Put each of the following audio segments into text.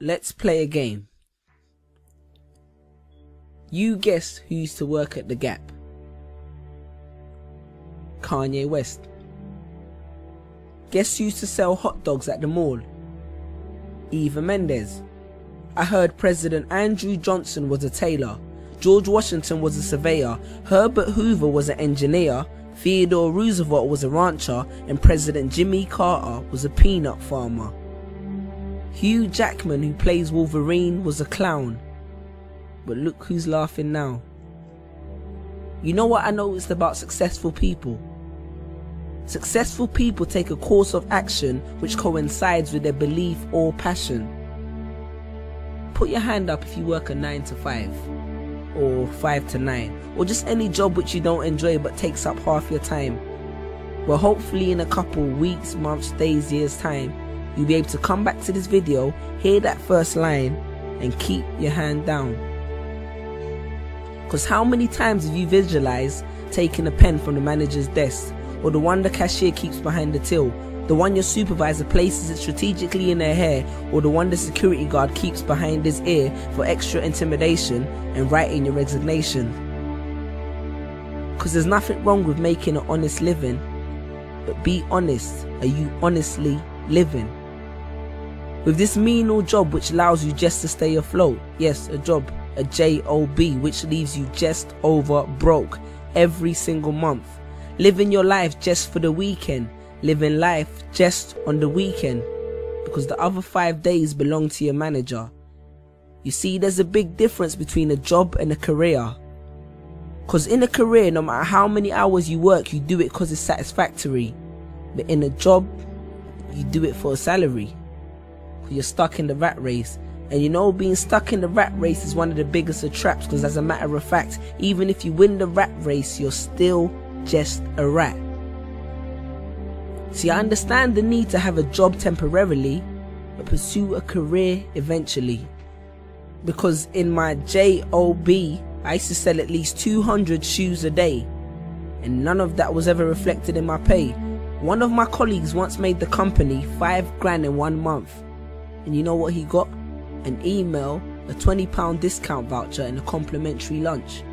let's play a game. You guess who used to work at the Gap? Kanye West. Guess who used to sell hot dogs at the mall? Eva Mendes. I heard President Andrew Johnson was a tailor, George Washington was a surveyor, Herbert Hoover was an engineer, Theodore Roosevelt was a rancher, and President Jimmy Carter was a peanut farmer. Hugh Jackman, who plays Wolverine, was a clown. But look who's laughing now. You know what I noticed about successful people? Successful people take a course of action which coincides with their belief or passion. Put your hand up if you work a 9 to 5, or 5 to 9, or just any job which you don't enjoy but takes up half your time. Well, hopefully in a couple weeks, months, days, years time, you'll be able to come back to this video, hear that first line, and keep your hand down. Because how many times have you visualized taking a pen from the manager's desk, or the one the cashier keeps behind the till, the one your supervisor places it strategically in their hair, or the one the security guard keeps behind his ear for extra intimidation, and writing your resignation? Because there's nothing wrong with making an honest living, but be honest, are you honestly living? With this menial job which allows you just to stay afloat, yes, a job, a job, which leaves you just over broke every single month, living your life just for the weekend, living life just on the weekend, because the other 5 days belong to your manager. You see, there's a big difference between a job and a career. Because in a career, no matter how many hours you work, you do it because it's satisfactory. But in a job, you do it for a salary. You're stuck in the rat race. And you know, being stuck in the rat race is one of the biggest of traps, because as a matter of fact, even if you win the rat race, you're still just a rat. See, I understand the need to have a job temporarily, but pursue a career eventually. Because in my job, I used to sell at least 200 shoes a day, and none of that was ever reflected in my pay. One of my colleagues once made the company 5 grand in 1 month, and you know what he got? An email, a £20 discount voucher, and a complimentary lunch.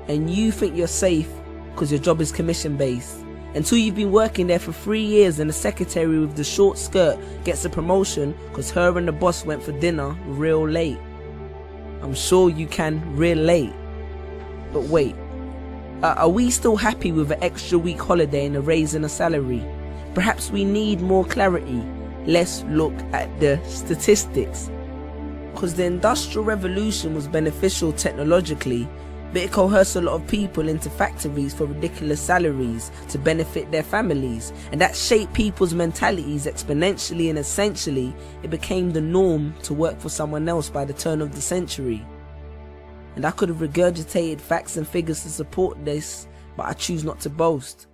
And you think you're safe because your job is commission based, until you've been working there for 3 years and the secretary with the short skirt gets a promotion because her and the boss went for dinner real late. I'm sure you can relate. But wait, are we still happy with an extra week holiday and a raise in a salary? Perhaps we need more clarity. Let's look at the statistics. Because the Industrial Revolution was beneficial technologically, but it coerced a lot of people into factories for ridiculous salaries to benefit their families, and that shaped people's mentalities exponentially, and essentially it became the norm to work for someone else by the turn of the century. And I could have regurgitated facts and figures to support this, but I choose not to boast.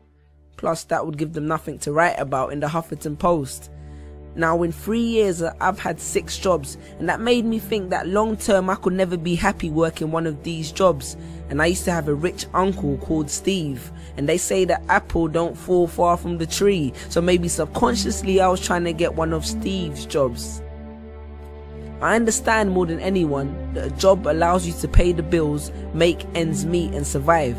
Plus that would give them nothing to write about in the Huffington Post. Now in 3 years I've had 6 jobs, and that made me think that long term I could never be happy working one of these jobs. And I used to have a rich uncle called Steve, and they say that apple don't fall far from the tree, so maybe subconsciously I was trying to get one of Steve's jobs. I understand more than anyone that a job allows you to pay the bills, make ends meet and survive.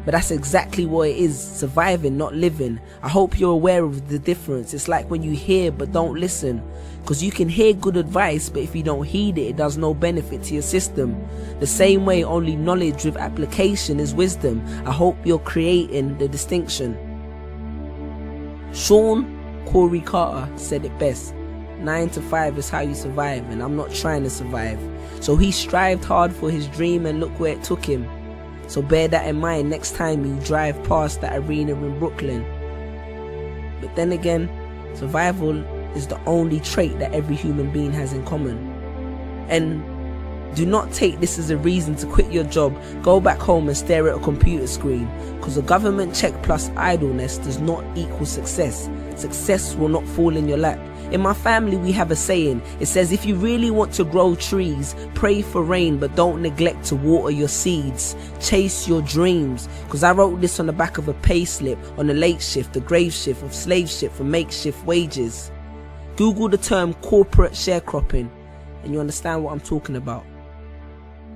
But that's exactly what it is, surviving, not living. I hope you're aware of the difference. It's like when you hear but don't listen. Because you can hear good advice, but if you don't heed it, it does no benefit to your system. The same way only knowledge with application is wisdom. I hope you're creating the distinction. Sean Corey Carter said it best. 9 to 5 is how you survive, and I'm not trying to survive. So he strived hard for his dream, and look where it took him. So bear that in mind next time you drive past that arena in Brooklyn. But then again, survival is the only trait that every human being has in common. And do not take this as a reason to quit your job, go back home and stare at a computer screen, because a government check plus idleness does not equal success. Success will not fall in your lap. In my family we have a saying. It says, if you really want to grow trees, pray for rain but don't neglect to water your seeds. Chase your dreams. Because I wrote this on the back of a pay slip, on the late shift, the grave shift, of slave ship for makeshift wages. Google the term corporate sharecropping and you understand what I'm talking about.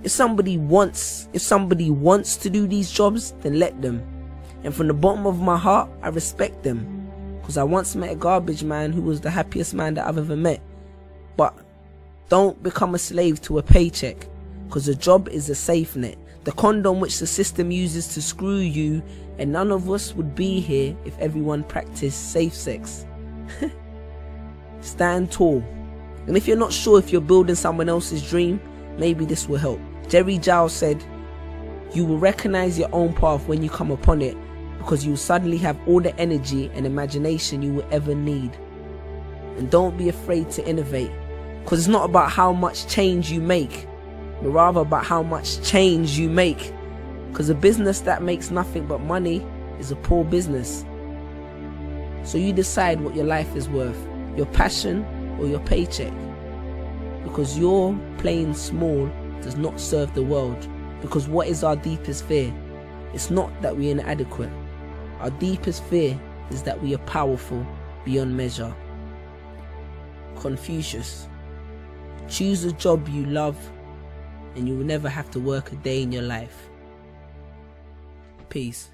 If somebody wants to do these jobs, then let them. And from the bottom of my heart, I respect them. Because I once met a garbage man who was the happiest man that I've ever met. But don't become a slave to a paycheck, because a job is a safe net, the condom which the system uses to screw you, and none of us would be here if everyone practiced safe sex. Stand tall. And if you're not sure if you're building someone else's dream, maybe this will help. Jerry Giles said, "You will recognize your own path when you come upon it, because you will suddenly have all the energy and imagination you will ever need." And don't be afraid to innovate, because it's not about how much change you make, but rather about how much change you make. Because a business that makes nothing but money is a poor business. So you decide what your life is worth, your passion or your paycheck. Because your playing small does not serve the world. Because what is our deepest fear? It's not that we're inadequate. Our deepest fear is that we are powerful beyond measure. Confucius. Choose a job you love and you will never have to work a day in your life. Peace.